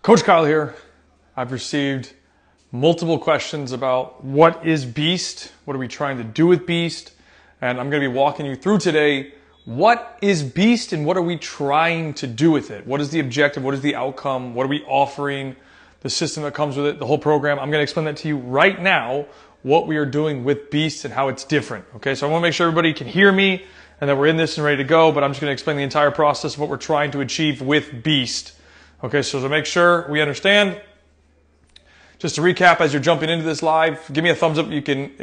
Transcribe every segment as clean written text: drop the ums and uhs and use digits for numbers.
Coach Kyle here. I've received multiple questions about what is Beast, what are we trying to do with Beast, and I'm going to be walking you through today what is Beast and what are we trying to do with it. What is the objective? What is the outcome? What are we offering? The system that comes with it, the whole program. I'm going to explain that to you right now, what we are doing with Beast and how it's different. Okay, so I want to make sure everybody can hear me and that we're in this and ready to go, but I'm just going to explain the entire process of what we're trying to achieve with Beast. Okay, so to make sure we understand, just to recap as you're jumping into this live, give me a thumbs up if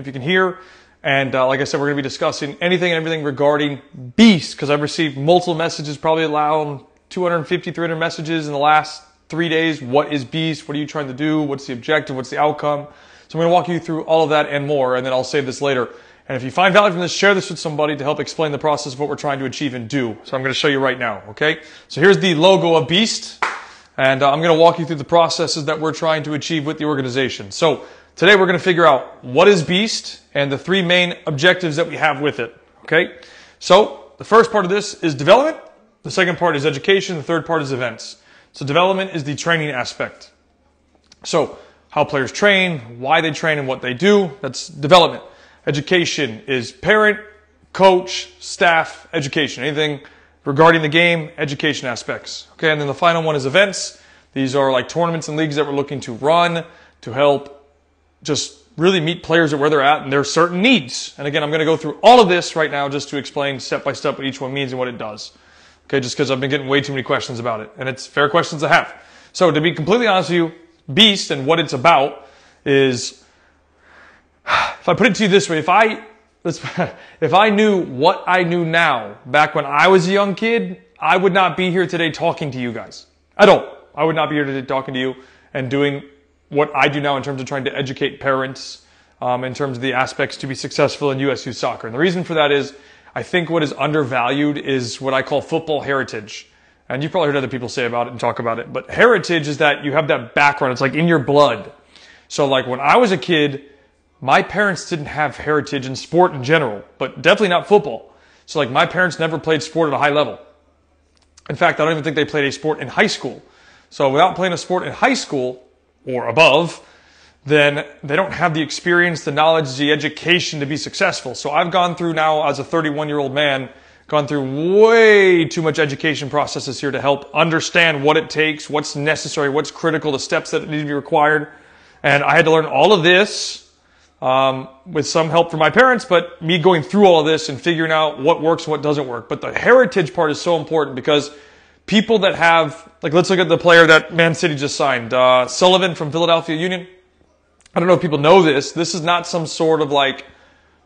you can hear. And like I said, we're going to be discussing anything and everything regarding Beast, because I've received multiple messages, probably around 250, 300 messages in the last 3 days. What is Beast? What are you trying to do? What's the objective? What's the outcome? So I'm going to walk you through all of that and more, and then I'll save this later. And if you find value from this, share this with somebody to help explain the process of what we're trying to achieve and do. So I'm going to show you right now, okay? So here's the logo of Beast. And I'm going to walk you through the processes that we're trying to achieve with the organization. So today we're going to figure out what is Beast and the three main objectives that we have with it. Okay? So the first part of this is development. The second part is education. The third part is events. So development is the training aspect. So how players train, why they train, and what they do. That's development. Education is parent, coach, staff, education. Anything regarding the game, education aspects. Okay, and then the final one is events. These are like tournaments and leagues that we're looking to run to help just really meet players at where they're at and their certain needs. And again, I'm going to go through all of this right now just to explain step by step what each one means and what it does. Okay, just because I've been getting way too many questions about it. And it's fair questions to have. So to be completely honest with you, Beast and what it's about is, if I put it to you this way, if I knew what I knew now, back when I was a young kid, I would not be here today talking to you guys. I would not be here today talking to you and doing what I do now in terms of trying to educate parents, in terms of the aspects to be successful in USU soccer. And the reason for that is, I think what is undervalued is what I call football heritage. And you've probably heard other people say about it and talk about it. But heritage is that you have that background. It's like in your blood. So like when I was a kid, my parents didn't have heritage in sport in general, but definitely not football. So like my parents never played sport at a high level. In fact, I don't even think they played a sport in high school. So without playing a sport in high school or above, then they don't have the experience, the knowledge, the education to be successful. So I've gone through now as a 31-year-old man, gone through way too much education processes here to help understand what it takes, what's necessary, what's critical, the steps that need to be required. And I had to learn all of this with some help from my parents, but me going through all of this and figuring out what works and what doesn't work. But the heritage part is so important because people that have, like let's look at the player that Man City just signed, Sullivan from Philadelphia Union. I don't know if people know this. This is not some sort of like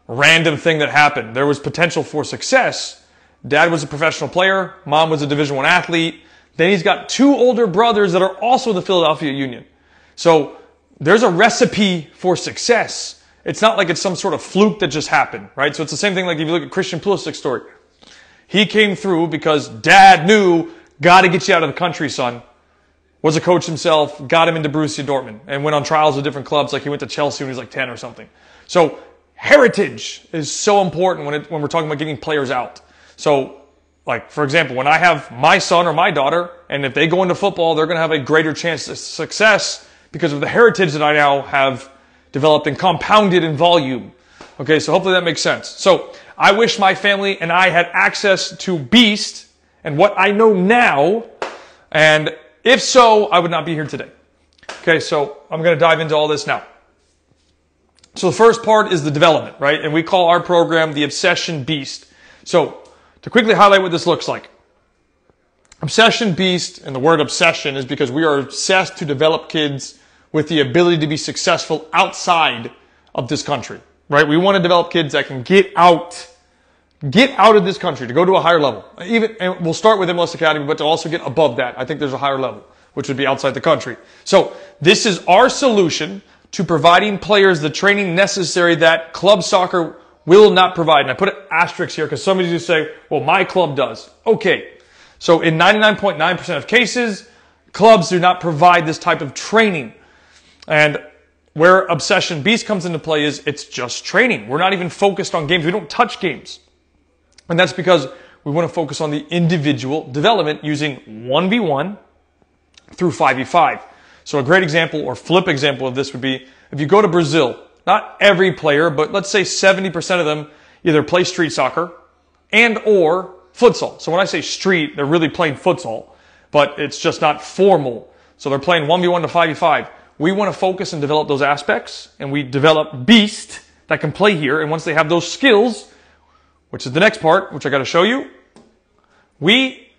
random thing that happened. There was potential for success. Dad was a professional player. Mom was a Division I athlete. Then he's got two older brothers that are also the Philadelphia Union. So there's a recipe for success. It's not like it's some sort of fluke that just happened, right? So it's the same thing like if you look at Christian Pulisic's story. He came through because dad knew, got to get you out of the country, son. Was a coach himself, got him into Borussia Dortmund, and went on trials with different clubs, like he went to Chelsea when he was like 10 or something. So heritage is so important when we're talking about getting players out. So like, for example, when I have my son or my daughter, and if they go into football, they're going to have a greater chance of success because of the heritage that I now have developed and compounded in volume. Okay, so hopefully that makes sense. So I wish my family and I had access to Beast and what I know now, and if so, I would not be here today. Okay, so I'm going to dive into all this now. So the first part is the development, right? And we call our program the Obsession Beast. So to quickly highlight what this looks like. Obsession Beast, and the word obsession is because we are obsessed to develop kids with the ability to be successful outside of this country, right? We want to develop kids that can get out of this country to go to a higher level. And we'll start with MLS Academy, but to also get above that. I think there's a higher level, which would be outside the country. So this is our solution to providing players the training necessary that club soccer will not provide. And I put an asterisk here because somebody just say, well, my club does. Okay. So in 99.9% of cases, clubs do not provide this type of training. And where Obsession Beast comes into play is it's just training. We're not even focused on games. We don't touch games. And that's because we want to focus on the individual development using 1v1 through 5v5. So a great example or flip example of this would be if you go to Brazil, not every player, but let's say 70% of them either play street soccer and or futsal. So when I say street, they're really playing futsal, but it's just not formal. So they're playing 1v1 to 5v5. We want to focus and develop those aspects, and we develop Beast that can play here. And once they have those skills, which is the next part, which I got to show you, we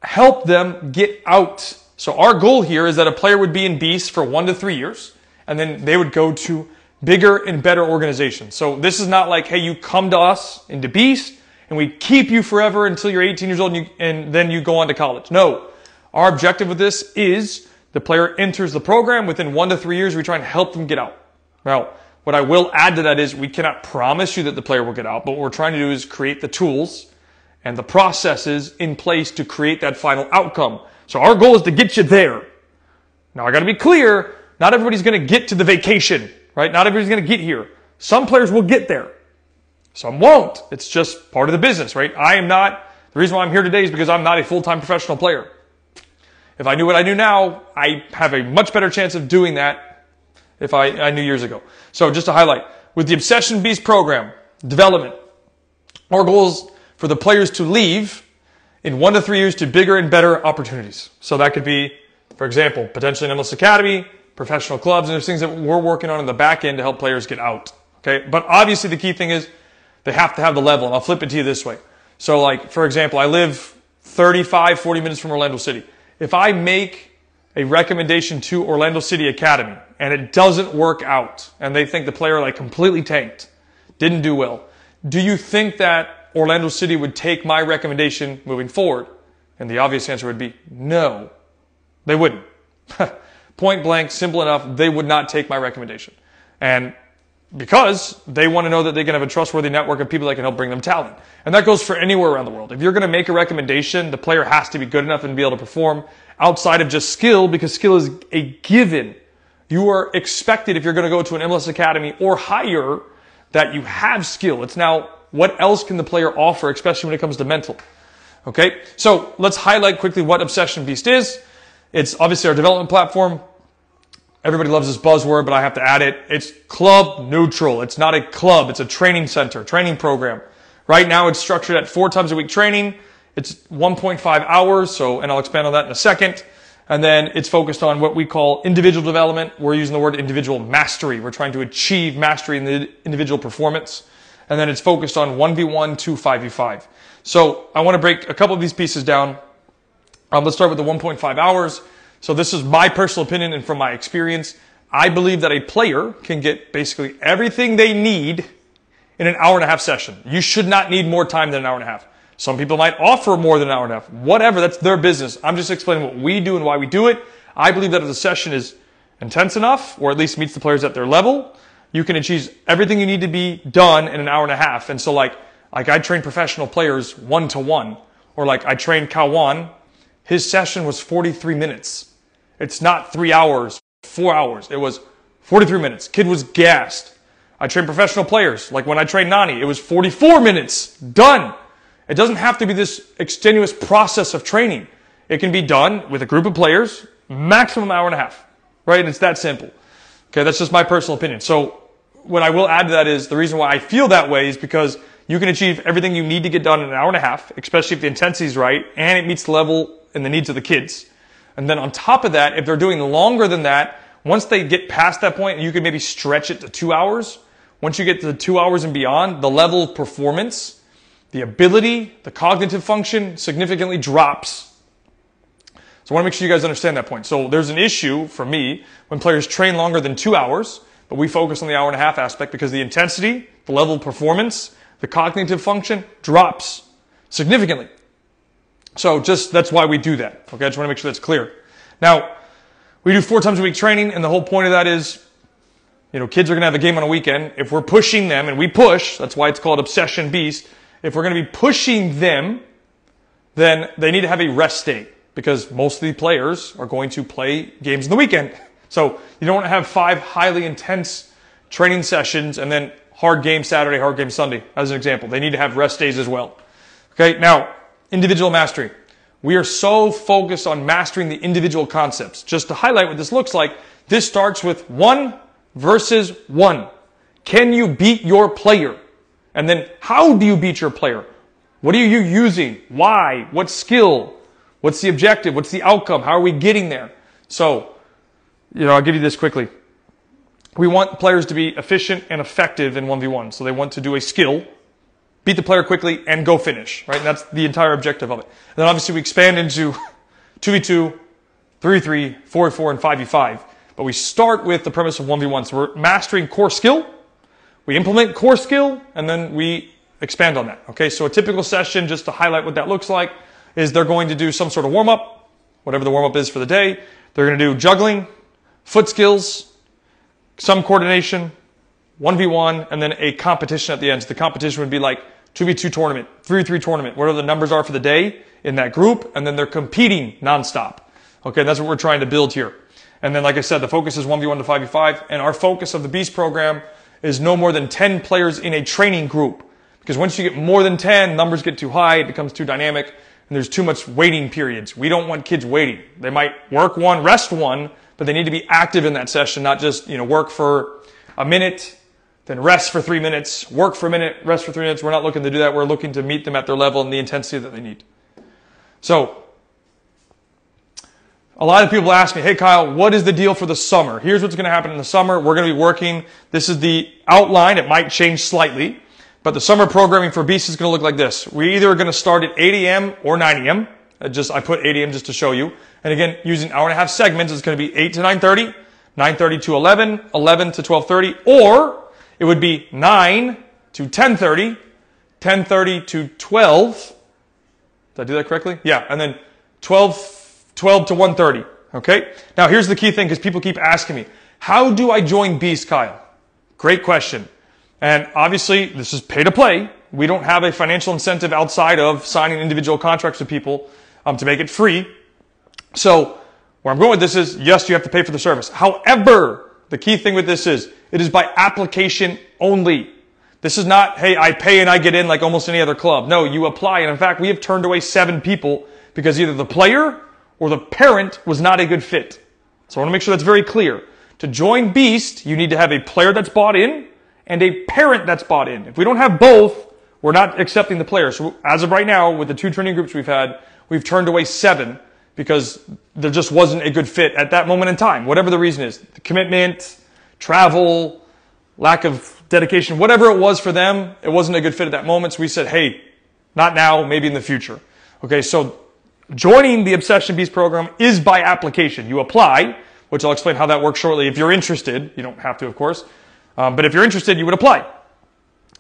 help them get out. So our goal here is that a player would be in Beast for 1 to 3 years, and then they would go to bigger and better organizations. So this is not like, hey, you come to us into Beast, and we keep you forever until you're 18 years old, and then you go on to college. No. Our objective with this is the player enters the program. Within 1 to 3 years, we try and help them get out. Now, what I will add to that is we cannot promise you that the player will get out, but what we're trying to do is create the tools and the processes in place to create that final outcome. So our goal is to get you there. Now, I got to be clear, not everybody's going to get to the vacation, right? Not everybody's going to get here. Some players will get there. Some won't. It's just part of the business, right? The reason why I'm here today is because I'm not a full-time professional player. If I knew what I knew now, I have a much better chance of doing that if I knew years ago. So just to highlight, with the Obsession Beast program, development, our goal is for the players to leave in 1 to 3 years to bigger and better opportunities. So that could be, for example, potentially an MLS Academy, professional clubs, and there's things that we're working on in the back end to help players get out. Okay, but obviously the key thing is they have to have the level, and I'll flip it to you this way. So like, for example, I live 35, 40 minutes from Orlando City. If I make a recommendation to Orlando City Academy and it doesn't work out and they think the player like completely tanked, didn't do well, do you think that Orlando City would take my recommendation moving forward? And the obvious answer would be no, they wouldn't. Point blank, simple enough, they would not take my recommendation. And because they want to know that they can have a trustworthy network of people that can help bring them talent. And that goes for anywhere around the world. If you're going to make a recommendation, the player has to be good enough and be able to perform outside of just skill, because skill is a given. You are expected, if you're going to go to an MLS Academy or higher, that you have skill. It's now, what else can the player offer, especially when it comes to mental? Okay, so let's highlight quickly what Obsession Beast is. It's obviously our development platform. Everybody loves this buzzword, but I have to add it. It's club neutral. It's not a club. It's a training center, training program. Right now, it's structured at 4 times a week training. It's 1.5 hours, and I'll expand on that in a second. And then it's focused on what we call individual development. We're using the word individual mastery. We're trying to achieve mastery in the individual performance. And then it's focused on 1v1 to 5v5. So I want to break a couple of these pieces down. Let's start with the 1.5 hours. So this is my personal opinion, and from my experience, I believe that a player can get basically everything they need in an hour-and-a-half session. You should not need more time than an hour-and-a-half. Some people might offer more than an hour-and-a-half. Whatever, that's their business. I'm just explaining what we do and why we do it. I believe that if the session is intense enough, or at least meets the players at their level, you can achieve everything you need to be done in an hour-and-a-half. And so like I train professional players 1-to-1, or like I trained Kawan, his session was 43 minutes. It's not 3 hours, 4 hours. It was 43 minutes. Kid was gassed. I train professional players. Like when I trained Nani, it was 44 minutes. Done. It doesn't have to be this extenuous process of training. It can be done with a group of players, maximum hour-and-a-half. Right? And it's that simple. Okay, that's just my personal opinion. So what I will add to that is the reason why I feel that way is because you can achieve everything you need to get done in an hour-and-a-half, especially if the intensity is right and it meets the level and the needs of the kids. And then on top of that, if they're doing longer than that, once they get past that point, you can maybe stretch it to 2 hours. Once you get to the 2 hours and beyond, the level of performance, the ability, the cognitive function significantly drops. So I want to make sure you guys understand that point. So there's an issue for me when players train longer than 2 hours, but we focus on the hour-and-a-half aspect because the intensity, the level of performance, the cognitive function drops significantly. So that's why we do that. Okay, I just want to make sure that's clear. Now, we do 4 times a week training, and the whole point of that is, kids are going to have a game on a weekend. If we're pushing them, and we push, that's why it's called Obsession Beast. If we're going to be pushing them, then they need to have a rest day, because most of the players are going to play games on the weekend. So you don't want to have 5 highly intense training sessions and then hard game Saturday, hard game Sunday, as an example. They need to have rest days as well. Okay, now, individual mastery. We are so focused on mastering the individual concepts. Just to highlight what this looks like, this starts with 1 versus 1. Can you beat your player? And then how do you beat your player? What are you using? Why? What skill? What's the objective? What's the outcome? How are we getting there? So, I'll give you this quickly. We want players to be efficient and effective in 1v1. So they want to do a skill, beat the player quickly, and go finish, right? And that's the entire objective of it. And then obviously we expand into 2v2, 3v3, 4v4, and 5v5. But we start with the premise of 1v1. So we're mastering core skill, we implement core skill, and then we expand on that. Okay, so a typical session, just to highlight what that looks like, is they're going to do some sort of warm-up, whatever the warm-up is for the day. They're going to do juggling, foot skills, some coordination, 1v1, and then a competition at the end. So the competition would be like 2v2 tournament, 3v3 tournament, whatever the numbers are for the day in that group, and then they're competing nonstop. Okay, that's what we're trying to build here. And then, like I said, the focus is 1v1 to 5v5, and our focus of the Beast program is no more than 10 players in a training group. Because once you get more than 10, numbers get too high, it becomes too dynamic, and there's too much waiting periods. We don't want kids waiting. They might work 1, rest 1, but they need to be active in that session, not just, work for a minute, then rest for 3 minutes, work for a minute, rest for 3 minutes. We're not looking to do that. We're looking to meet them at their level and the intensity that they need. So, a lot of people ask me, hey Kyle, what is the deal for the summer? Here's what's going to happen in the summer. We're going to be working. This is the outline. It might change slightly, but the summer programming for Beast is going to look like this. We're either going to start at 8 a.m. or 9 a.m. I put 8 a.m. just to show you. And again, using hour and a half segments, it's going to be 8 to 9:30, 9:30 to 11, 11 to 12:30, or it would be 9 to 10:30, 10:30 to 12. Did I do that correctly? Yeah, and then 12 to 1:30. Okay? Now here's the key thing, because people keep asking me, how do I join Beast, Kyle? Great question. And obviously, this is pay to play. We don't have a financial incentive outside of signing individual contracts with people to make it free. So where I'm going with this is, yes, you have to pay for the service. However, the key thing with this is, it is by application only. This is not, hey, I pay and I get in like almost any other club. No, you apply. And in fact, we have turned away 7 people because either the player or the parent was not a good fit. So I want to make sure that's very clear. To join Beast, you need to have a player that's bought in and a parent that's bought in. If we don't have both, we're not accepting the player. So as of right now, with the 2 training groups we've had, we've turned away 7 because there just wasn't a good fit at that moment in time. Whatever the reason is, the commitment, travel, lack of dedication, whatever it was for them, it wasn't a good fit at that moment. So we said, hey, not now, maybe in the future. Okay, so joining the Obsession Beast program is by application. You apply, which I'll explain how that works shortly. If you're interested, you don't have to, of course. But if you're interested, you would apply.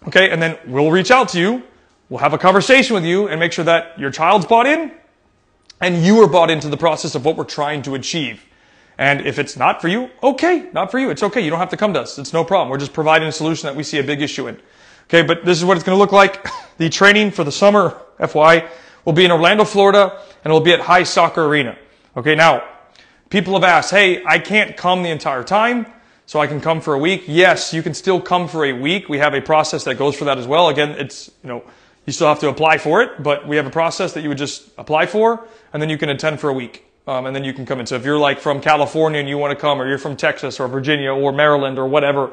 Okay, and then we'll reach out to you. We'll have a conversation with you and make sure that your child's bought in and you are bought into the process of what we're trying to achieve. And if it's not for you, okay, not for you. It's okay. You don't have to come to us. It's no problem. We're just providing a solution that we see a big issue in. Okay, but this is what it's going to look like. The training for the summer, FY, will be in Orlando, Florida, and it will be at High Soccer Arena. Okay, now, people have asked, hey, I can't come the entire time, so I can come for a week. Yes, you can still come for a week. We have a process that goes for that as well. Again, it's, you still have to apply for it, but we have a process that you would just apply for, and then you can attend for a week. And then you can come in. So if you're like from California and you want to come, or you're from Texas or Virginia or Maryland or whatever,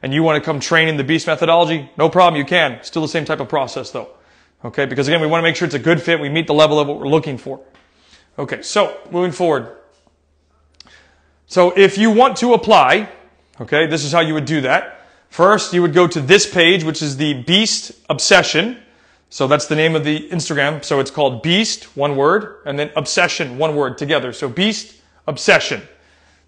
and you want to come train in the Beast methodology, no problem, you can. Still the same type of process though. Okay, because again, we want to make sure it's a good fit. We meet the level of what we're looking for. Okay, so moving forward. So if you want to apply, okay, this is how you would do that. First, you would go to this page, which is the Beast Obsession. So that's the name of the Instagram. So it's called Beast, one word, and then Obsession, one word together. So Beast Obsession.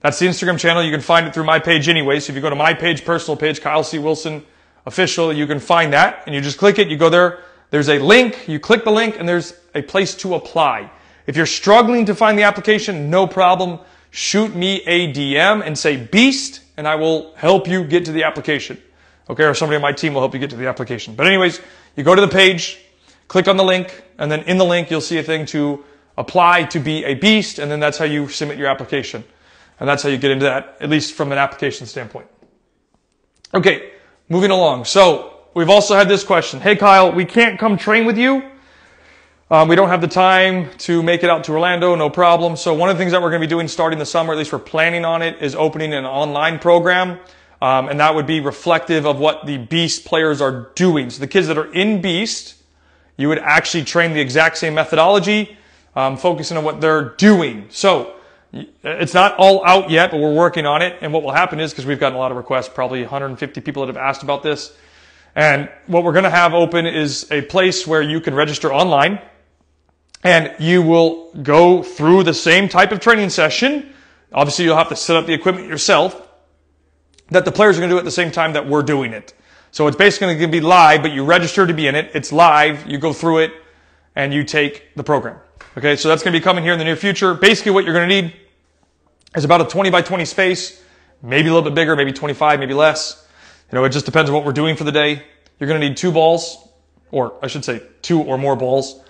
That's the Instagram channel. You can find it through my page anyway. So if you go to my page, personal page, Kyle C. Wilson Official, you can find that. And you just click it. You go there. There's a link. You click the link, and there's a place to apply. If you're struggling to find the application, no problem. Shoot me a DM and say Beast, and I will help you get to the application. Okay, or somebody on my team will help you get to the application. But anyways, you go to the page, click on the link, and then in the link you'll see a thing to apply to be a Beast, and then that's how you submit your application. And that's how you get into that, at least from an application standpoint. Okay, moving along. So we've also had this question. Hey Kyle, we can't come train with you. We don't have the time to make it out to Orlando, no problem. So one of the things that we're going to be doing starting the summer, at least we're planning on it, is opening an online program. And that would be reflective of what the Beast players are doing. So the kids that are in Beast, you would actually train the exact same methodology, focusing on what they're doing. So it's not all out yet, but we're working on it. And what will happen is, because we've gotten a lot of requests, probably 150 people that have asked about this. And what we're going to have open is a place where you can register online. And you will go through the same type of training session. Obviously, you'll have to set up the equipment yourself that the players are going to do at the same time that we're doing it. So it's basically going to be live, but you register to be in it. It's live. You go through it, and you take the program. Okay, so that's going to be coming here in the near future. Basically, what you're going to need is about a 20 by 20 space, maybe a little bit bigger, maybe 25, maybe less. You know, it just depends on what we're doing for the day. You're going to need 2 balls, or I should say 2 or more balls.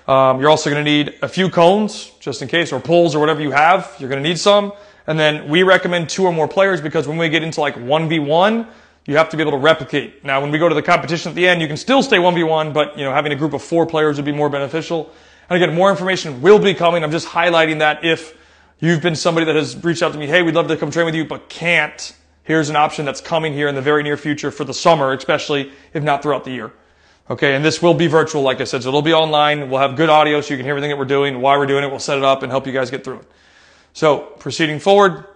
You're also going to need a few cones, just in case, or poles or whatever you have. You're going to need some. And then we recommend 2 or more players because when we get into like 1v1, you have to be able to replicate. Now, when we go to the competition at the end, you can still stay 1v1, but you know, having a group of 4 players would be more beneficial. And again, more information will be coming. I'm just highlighting that if you've been somebody that has reached out to me, hey, we'd love to come train with you, but can't. Here's an option that's coming here in the very near future for the summer, especially if not throughout the year. Okay, and this will be virtual, like I said, so it'll be online. We'll have good audio so you can hear everything that we're doing, why we're doing it. We'll set it up and help you guys get through it. So, proceeding forward.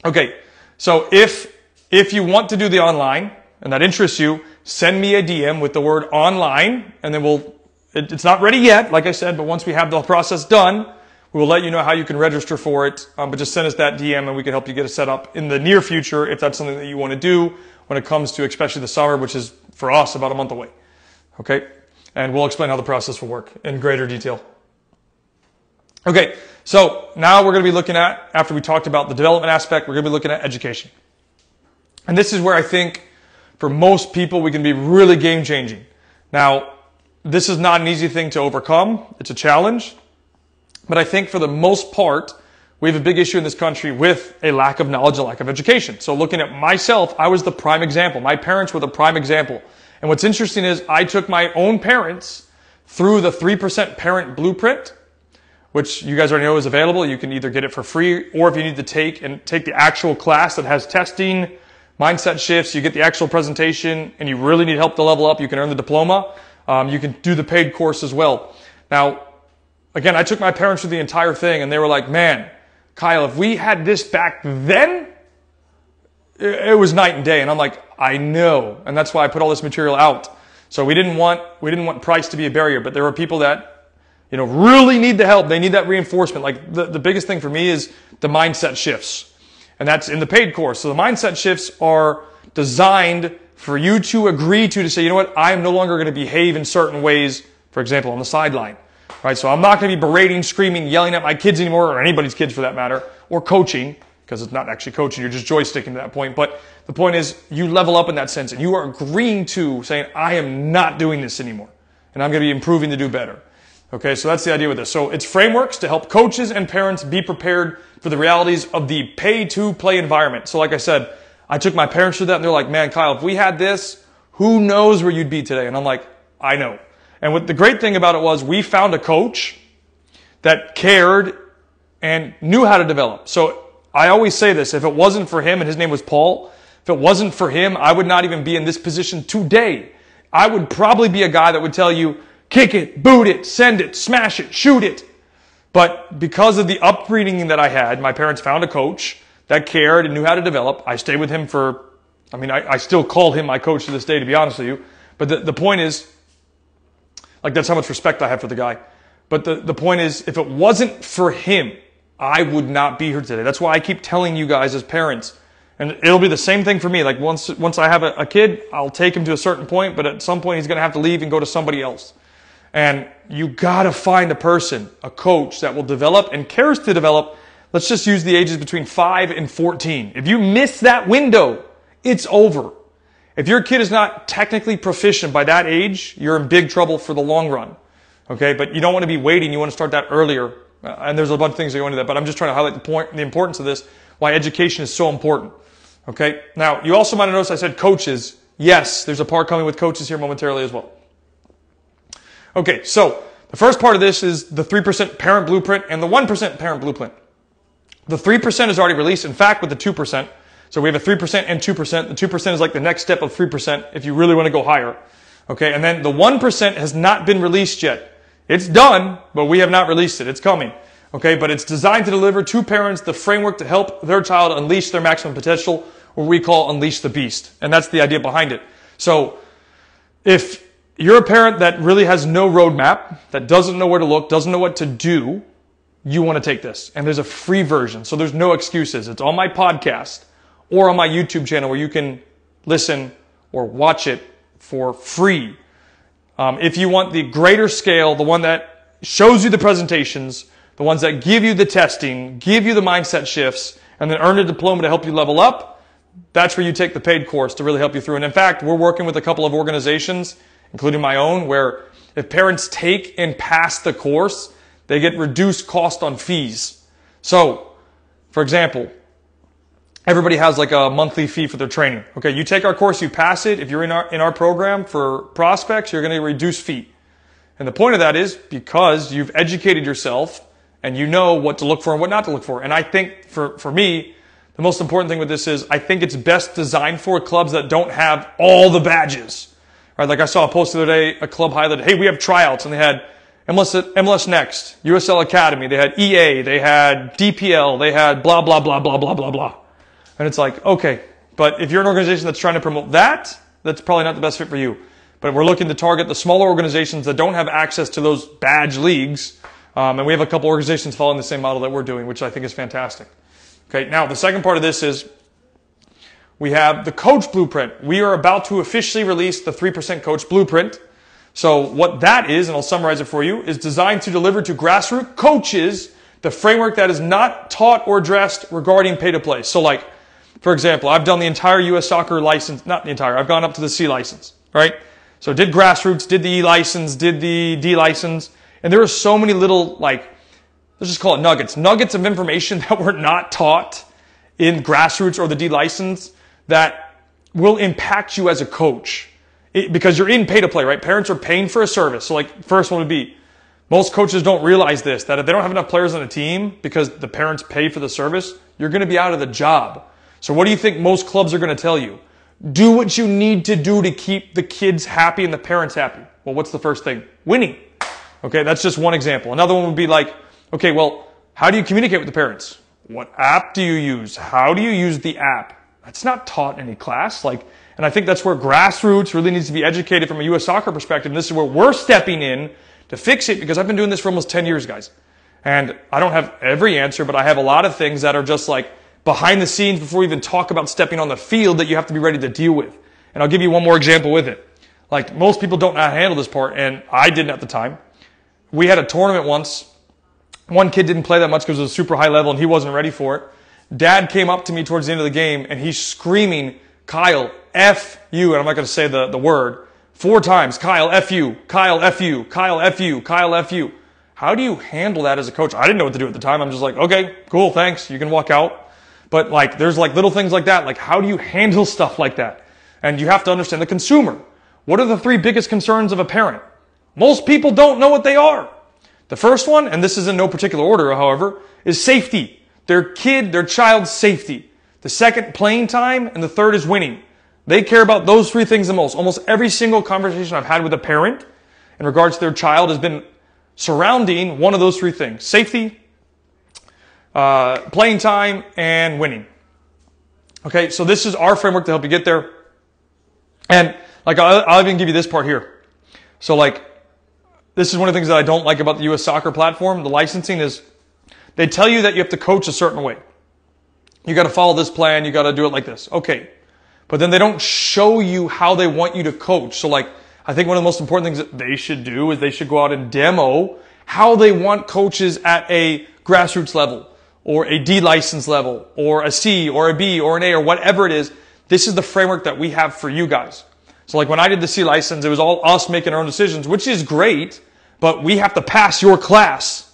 Okay, so if you want to do the online and that interests you, send me a DM with the word online, and then it's not ready yet, like I said, but once we have the process done, we will let you know how you can register for it. But just send us that DM and we can help you get it set up in the near future if that's something that you want to do when it comes to especially the summer, which is for us about a month away. Okay? And we'll explain how the process will work in greater detail. Okay, so now we're going to be looking at, after we talked about the development aspect, we're going to be looking at education. And this is where I think for most people we can be really game changing. Now, this is not an easy thing to overcome. It's a challenge. But I think for the most part, we have a big issue in this country with a lack of knowledge, a lack of education. So looking at myself, I was the prime example. My parents were the prime example. And what's interesting is I took my own parents through the 3% Parent Blueprint, which you guys already know is available. You can either get it for free, or if you need to take the actual class that has testing, mindset shifts, you get the actual presentation, and you really need help to level up, you can earn the diploma. You can do the paid course as well. Now, again, I took my parents through the entire thing, and they were like, man, Kyle, if we had this back then, it was night and day. And I'm like, I know. And that's why I put all this material out. So we didn't want price to be a barrier, but there are people that, you know, really need the help. They need that reinforcement. Like the biggest thing for me is the mindset shifts. And that's in the paid course. So the mindset shifts are designed for you to agree to say, you know what, I am no longer going to behave in certain ways, for example, on the sideline. Right, so I'm not going to be berating, screaming, yelling at my kids anymore, or anybody's kids for that matter, or coaching, because it's not actually coaching, you're just joysticking to that point. But the point is, you level up in that sense, and you are agreeing to saying, I am not doing this anymore, and I'm going to be improving to do better. Okay, so that's the idea with this. So it's frameworks to help coaches and parents be prepared for the realities of the pay-to-play environment. So like I said, I took my parents through that, and they're like, man, Kyle, if we had this, who knows where you'd be today? And I'm like, I know. And what the great thing about it was we found a coach that cared and knew how to develop. So I always say this, if it wasn't for him, and his name was Paul, if it wasn't for him, I would not even be in this position today. I would probably be a guy that would tell you, kick it, boot it, send it, smash it, shoot it. But because of the upbringing that I had, my parents found a coach that cared and knew how to develop. I stayed with him for, I still call him my coach to this day, to be honest with you. But the point is, like, that's how much respect I have for the guy. But the point is, if it wasn't for him, I would not be here today. That's why I keep telling you guys as parents, and it'll be the same thing for me. Like once I have a kid, I'll take him to a certain point, but at some point he's going to have to leave and go to somebody else. And you got to find a person, a coach that will develop and cares to develop. Let's just use the ages between 5 and 14. If you miss that window, it's over. If your kid is not technically proficient by that age, you're in big trouble for the long run. Okay, but you don't want to be waiting. You want to start that earlier. And there's a bunch of things that go into that, but I'm just trying to highlight the importance of this, why education is so important. Okay, now you also might have noticed I said coaches. Yes, there's a part coming with coaches here momentarily as well. Okay, so the first part of this is the 3% parent blueprint and the 1% parent blueprint. The 3% is already released. In fact, with the 2%, so we have a 3% and 2%. The 2% is like the next step of 3% if you really want to go higher. Okay, and then the 1% has not been released yet. It's done, but we have not released it. It's coming. Okay, but it's designed to deliver to parents the framework to help their child unleash their maximum potential, or we call Unleash the Beast. And that's the idea behind it. So if you're a parent that really has no roadmap, that doesn't know where to look, doesn't know what to do, you want to take this. And there's a free version, so there's no excuses. It's on my podcast or on my YouTube channel where you can listen or watch it for free. If you want the greater scale, the one that shows you the presentations, the ones that give you the testing, give you the mindset shifts, and then earn a diploma to help you level up, that's where you take the paid course to really help you through. And in fact, we're working with a couple of organizations, including my own, where if parents take and pass the course, they get reduced cost on fees. So, for example, everybody has like a monthly fee for their training. Okay, you take our course, you pass it. If you're in our program for prospects, you're going to reduce fee. And the point of that is because you've educated yourself and you know what to look for and what not to look for. And I think for me, the most important thing with this is I think it's best designed for clubs that don't have all the badges. Right? Like I saw a post the other day, a club highlighted, hey, we have tryouts, and they had MLS Next, USL Academy, they had EA, they had DPL, they had blah, blah, blah, blah, blah, blah, blah. And it's like, okay, but if you're an organization that's trying to promote that, that's probably not the best fit for you. But we're looking to target the smaller organizations that don't have access to those badge leagues. And we have a couple organizations following the same model that we're doing, which I think is fantastic. Okay, now the second part of this is we have the coach blueprint. We are about to officially release the 3% coach blueprint. So what that is, and I'll summarize it for you, is designed to deliver to grassroots coaches the framework that is not taught or addressed regarding pay to play. So like, for example, I've done the entire U.S. soccer license, not the entire, I've gone up to the C license, right? So did grassroots, did the E license, did the D license, and there are so many little, like, let's just call it nuggets of information that were not taught in grassroots or the D license that will impact you as a coach. Because you're in pay to play, right? Parents are paying for a service. So like, first one would be, most coaches don't realize this, that if they don't have enough players on a team because the parents pay for the service, you're going to be out of the job. So what do you think most clubs are going to tell you? Do what you need to do to keep the kids happy and the parents happy. Well, what's the first thing? Winning. Okay, that's just one example. Another one would be like, okay, well, how do you communicate with the parents? What app do you use? How do you use the app? That's not taught in any class. And I think that's where grassroots really needs to be educated from a U.S. soccer perspective. And this is where we're stepping in to fix it, because I've been doing this for almost 10 years, guys. And I don't have every answer, but I have a lot of things that are just like behind the scenes before we even talk about stepping on the field that you have to be ready to deal with. And I'll give you one more example with it. Like, most people don't know how to handle this part, and I didn't at the time. We had a tournament once. One kid didn't play that much because it was super high level and he wasn't ready for it. Dad came up to me towards the end of the game and he's screaming, Kyle, F you, and I'm not going to say the word, 4 times, Kyle, F you, Kyle, F you, Kyle, F you, Kyle, F you. How do you handle that as a coach? I didn't know what to do at the time. I'm just like, okay, cool, thanks, you can walk out. But like, there's like little things like that. Like, how do you handle stuff like that? And you have to understand the consumer. What are the 3 biggest concerns of a parent? Most people don't know what they are. The first one, and this is in no particular order, however, is safety. Their child's safety. The second, playing time, and the third is winning. They care about those 3 things the most. Almost every single conversation I've had with a parent in regards to their child has been surrounding one of those 3 things. Safety, playing time, and winning. Okay, so this is our framework to help you get there. And like, I'll even give you this part here. So like, this is one of the things that I don't like about the U.S. soccer platform. The licensing is, they tell you that you have to coach a certain way. You got to follow this plan. You got to do it like this. Okay. But then they don't show you how they want you to coach. So like, I think one of the most important things that they should do is they should go out and demo how they want coaches at a grassroots level or a D license level or a C or a B or an A or whatever it is. This is the framework that we have for you guys. So like, when I did the C license, it was all us making our own decisions, which is great, but we have to pass your class.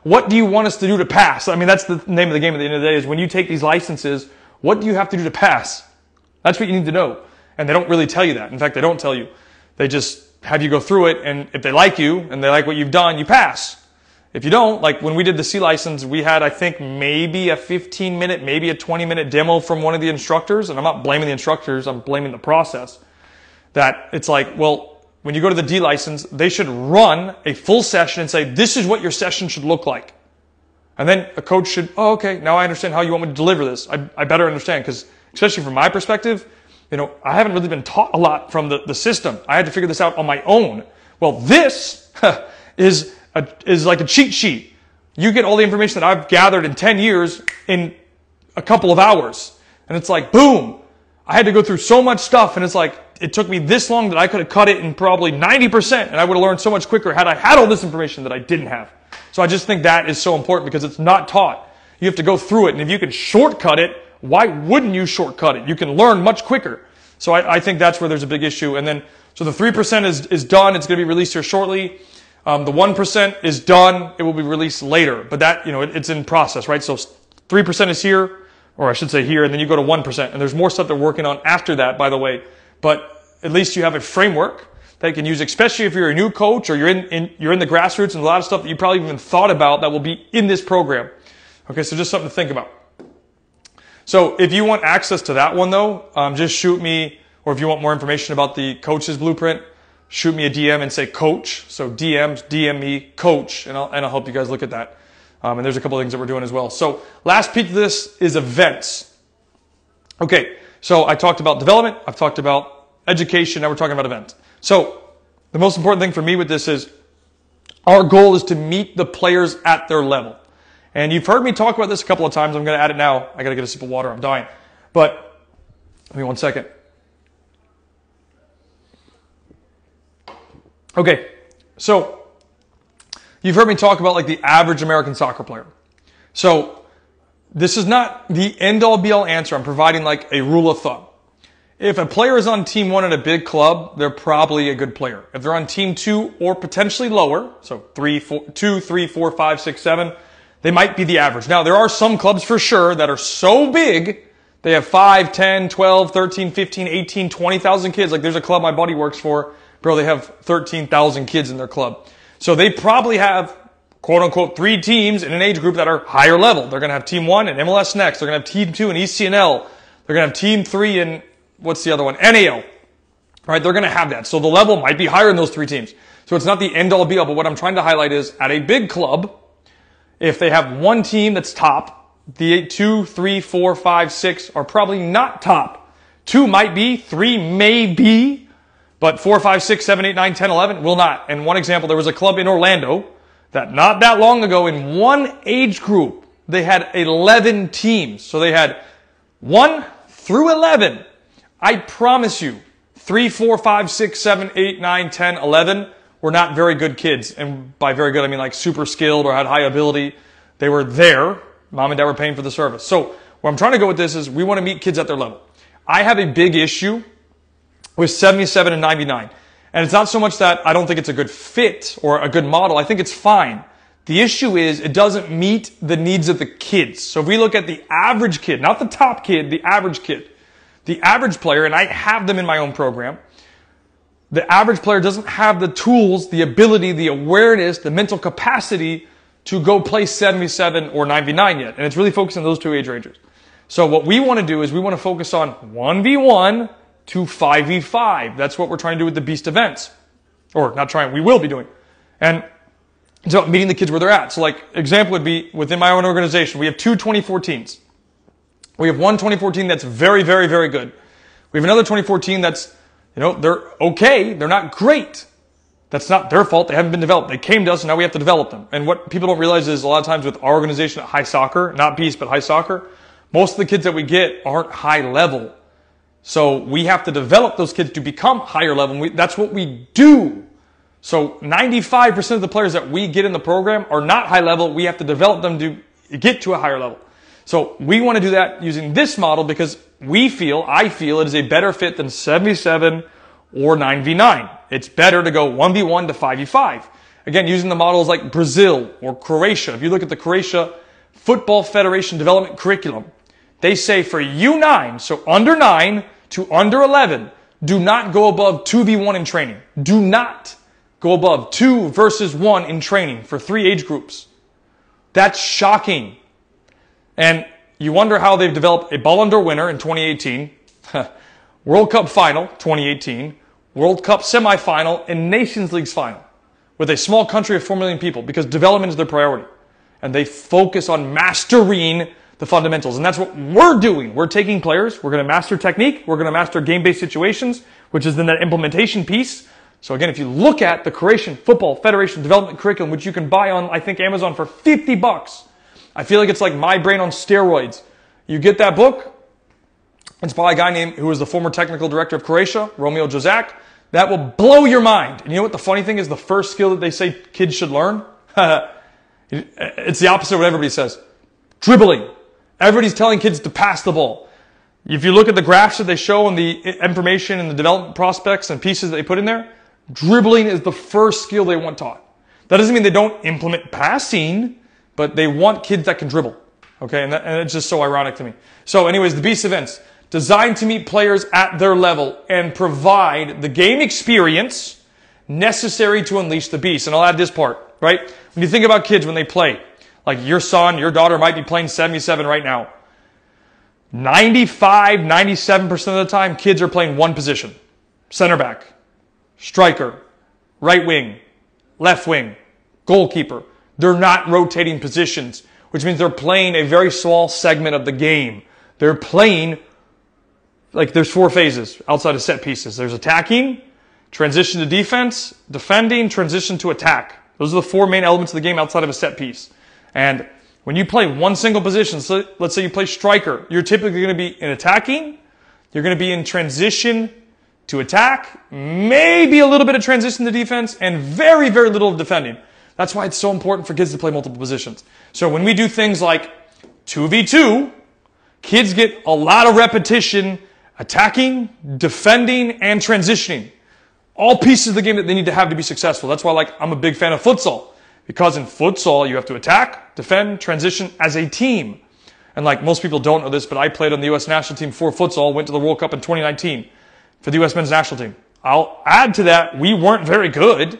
What do you want us to do to pass? I mean, that's the name of the game at the end of the day, is when you take these licenses, what do you have to do to pass? That's what you need to know. And they don't really tell you that. In fact, they don't tell you. They just have you go through it, and if they like you and they like what you've done, you pass. If you don't, like when we did the C license, we had, I think, maybe a 15-minute, maybe a 20-minute demo from one of the instructors, and I'm not blaming the instructors, I'm blaming the process. That it's like, well, when you go to the D license, they should run a full session and say, this is what your session should look like. And then a coach should, oh, okay, now I understand how you want me to deliver this. I better understand, because especially from my perspective, I haven't really been taught a lot from the system. I had to figure this out on my own. Well, this is like a cheat sheet. You get all the information that I've gathered in 10 years in a couple of hours. And it's like, boom. I had to go through so much stuff, and it's like, it took me this long that I could have cut it in probably 90%, and I would have learned so much quicker had I had all this information that I didn't have. So I just think that is so important because it's not taught. You have to go through it, and if you can shortcut it, why wouldn't you shortcut it? You can learn much quicker. So I think that's where there's a big issue. And then, so the 3% is done. It's going to be released here shortly. The 1% is done. It will be released later. But that, it's in process, right? So 3% is here, or I should say here, and then you go to 1%. And there's more stuff they're working on after that, by the way. But at least you have a framework that you can use, especially if you're a new coach or you're in the grassroots, and a lot of stuff that you probably even thought about that will be in this program. Okay, so just something to think about. So if you want access to that one, though, just shoot me, or if you want more information about the coach's blueprint, shoot me a DM and say coach. So DM me coach, and I'll help you guys look at that. And there's a couple of things that we're doing as well. So last piece of this is events. Okay, so I talked about development, I've talked about education, now we're talking about events. So the most important thing for me with this is our goal is to meet the players at their level. And you've heard me talk about this a couple of times. I'm going to add it now. I got to get a sip of water. I'm dying. But give me 1 second. Okay. So you've heard me talk about like the average American soccer player. So this is not the end-all be-all answer. I'm providing like a rule of thumb. If a player is on team 1 at a big club, they're probably a good player. If they're on team 2 or potentially lower, so 2, 3, 4, 5, 6, 7, they might be the average. Now, there are some clubs for sure that are so big, they have 5, 10, 12, 13, 15, 18, 20,000 kids. Like there's a club my buddy works for, bro, they have 13,000 kids in their club. So they probably have, quote unquote, 3 teams in an age group that are higher level. They're going to have team 1 and MLS Next. They're going to have team 2 and ECNL. They're going to have team 3 and, what's the other one? NAL. All right, they're going to have that. So the level might be higher in those 3 teams. So it's not the end all be all, but what I'm trying to highlight is at a big club, if they have 1 team that's top, the 2, 3, 4, 5, 6 are probably not top. 2 might be, 3 may be, but 4, 5, 6, 7, 8, 9, 10, 11 will not. And one example, there was a club in Orlando that not that long ago in one age group, they had 11 teams. So they had 1 through 11. I promise you, 3, 4, 5, 6, 7, 8, 9, 10, 11 were not very good kids. And by very good, I mean like super skilled or had high ability. They were there. Mom and dad were paying for the service. So where I'm trying to go with this is we want to meet kids at their level. I have a big issue with 77 and 99. And it's not so much that I don't think it's a good fit or a good model. I think it's fine. The issue is it doesn't meet the needs of the kids. So if we look at the average kid, not the top kid, the average kid, the average player, and I have them in my own program, the average player doesn't have the tools, the ability, the awareness, the mental capacity to go play 77 or 99 yet. And it's really focused on those 2 age ranges. So what we want to do is we want to focus on 1v1 to 5v5. That's what we're trying to do with the Beast events. Or not trying, we will be doing. And so meeting the kids where they're at. So like example would be within my own organization, we have 2 2014s. We have 1 2014 that's very, very, very good. We have another 2014 that's, they're okay. They're not great. That's not their fault. They haven't been developed. They came to us and now we have to develop them. And what people don't realize is a lot of times with our organization at High Soccer, not Beast, but High Soccer, most of the kids that we get aren't high level. So we have to develop those kids to become higher level. That's what we do. So 95% of the players that we get in the program are not high level. We have to develop them to get to a higher level. So we want to do that using this model because I feel it is a better fit than 77 or 9v9. It's better to go 1v1 to 5v5. Again, using the models like Brazil or Croatia. If you look at the Croatia Football Federation Development Curriculum, they say for U9, so under 9 to under 11, Do not go above 2v1 in training. Do not go above 2 versus 1 in training for 3 age groups. That's shocking. And you wonder how they've developed a Ballon d'Or winner in 2018, World Cup final 2018, World Cup semifinal, and Nations League's final with a small country of 4 million people, because development is their priority. And they focus on mastering the fundamentals. And that's what we're doing. We're taking players. We're going to master technique. We're going to master game-based situations, which is then that implementation piece. So again, if you look at the Croatian Football Federation Development Curriculum, which you can buy on, I think, Amazon for $50. I feel like it's like My Brain on steroids. You get that book. It's by a guy who was the former technical director of Croatia, Romeo Jozak. That will blow your mind. And you know what the funny thing is? The first skill that they say kids should learn? It's the opposite of what everybody says. Dribbling. Everybody's telling kids to pass the ball. If you look at the graphs that they show and the information and the development prospects and pieces that they put in there, dribbling is the first skill they want taught. That doesn't mean they don't implement passing, but they want kids that can dribble. Okay, and it's just so ironic to me. So anyways, the Beast events, designed to meet players at their level and provide the game experience necessary to unleash the beast. And I'll add this part, right? When you think about kids when they play, like your son, your daughter might be playing 77 right now. 95, 97% of the time, kids are playing one position. Center back, striker, right wing, left wing, goalkeeper. They're not rotating positions, which means they're playing a very small segment of the game. They're playing, like there's 4 phases outside of set pieces. There's attacking, transition to defense, defending, transition to attack. Those are the 4 main elements of the game outside of a set piece. And when you play one single position, so let's say you play striker, you're typically going to be in attacking, you're going to be in transition to attack, maybe a little bit of transition to defense, and very, very little of defending. That's why it's so important for kids to play multiple positions. So when we do things like 2v2, kids get a lot of repetition attacking, defending, and transitioning. All pieces of the game that they need to have to be successful. That's why I'm a big fan of futsal. Because in futsal, you have to attack, defend, transition as a team. And like most people don't know this, but I played on the U.S. national team for futsal, went to the World Cup in 2019 for the U.S. men's national team. I'll add to that, we weren't very good.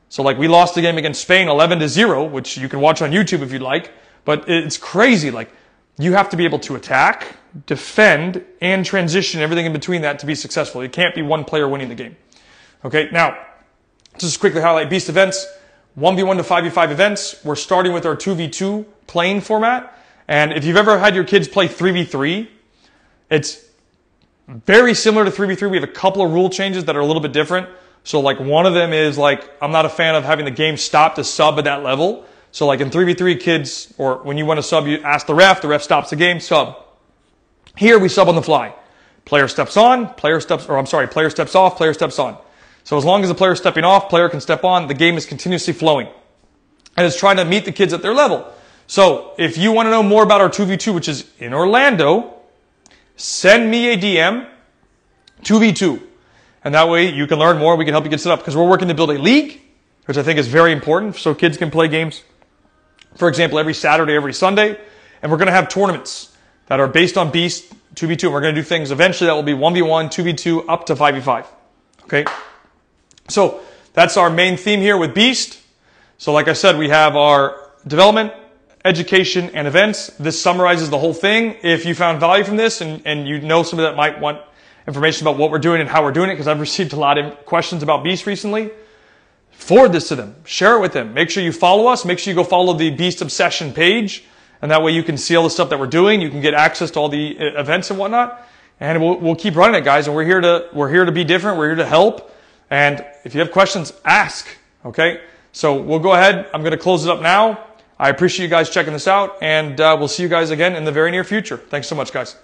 So like we lost the game against Spain 11-0, which you can watch on YouTube if you'd like. But it's crazy. Like you have to be able to attack, defend, and transition, everything in between that to be successful. It can't be one player winning the game. Okay, now, just quickly highlight Beast events. 1v1 to 5v5 events. We're starting with our 2v2 playing format. And if you've ever had your kids play 3v3, it's very similar to 3v3. We have a couple of rule changes that are a little bit different. So like one of them is like, I'm not a fan of having the game stop to sub at that level. So like in 3v3 kids, or when you want to sub, you ask the ref stops the game, sub. Here we sub on the fly. Player steps on, player steps off, player steps on. So as long as the player is stepping off, player can step on, the game is continuously flowing. And it's trying to meet the kids at their level. So if you want to know more about our 2v2, which is in Orlando, send me a DM, 2v2. And that way you can learn more, we can help you get set up. Because we're working to build a league, which I think is very important, so kids can play games, for example, every Saturday, every Sunday. And we're going to have tournaments that are based on Beast, 2v2. And we're going to do things eventually that will be 1v1, 2v2, up to 5v5. Okay? So that's our main theme here with Beast. So like I said, we have our development, education, and events. This summarizes the whole thing. If you found value from this and you know somebody that might want information about what we're doing and how we're doing it, because I've received a lot of questions about Beast recently, forward this to them. Share it with them. Make sure you follow us. Make sure you go follow the Beast Obsession page. And that way you can see all the stuff that we're doing. You can get access to all the events and whatnot. And we'll keep running it, guys. And we're here to be different. We're here to help. And if you have questions, ask, okay? So we'll go ahead. I'm going to close it up now. I appreciate you guys checking this out, and we'll see you guys again in the very near future. Thanks so much, guys.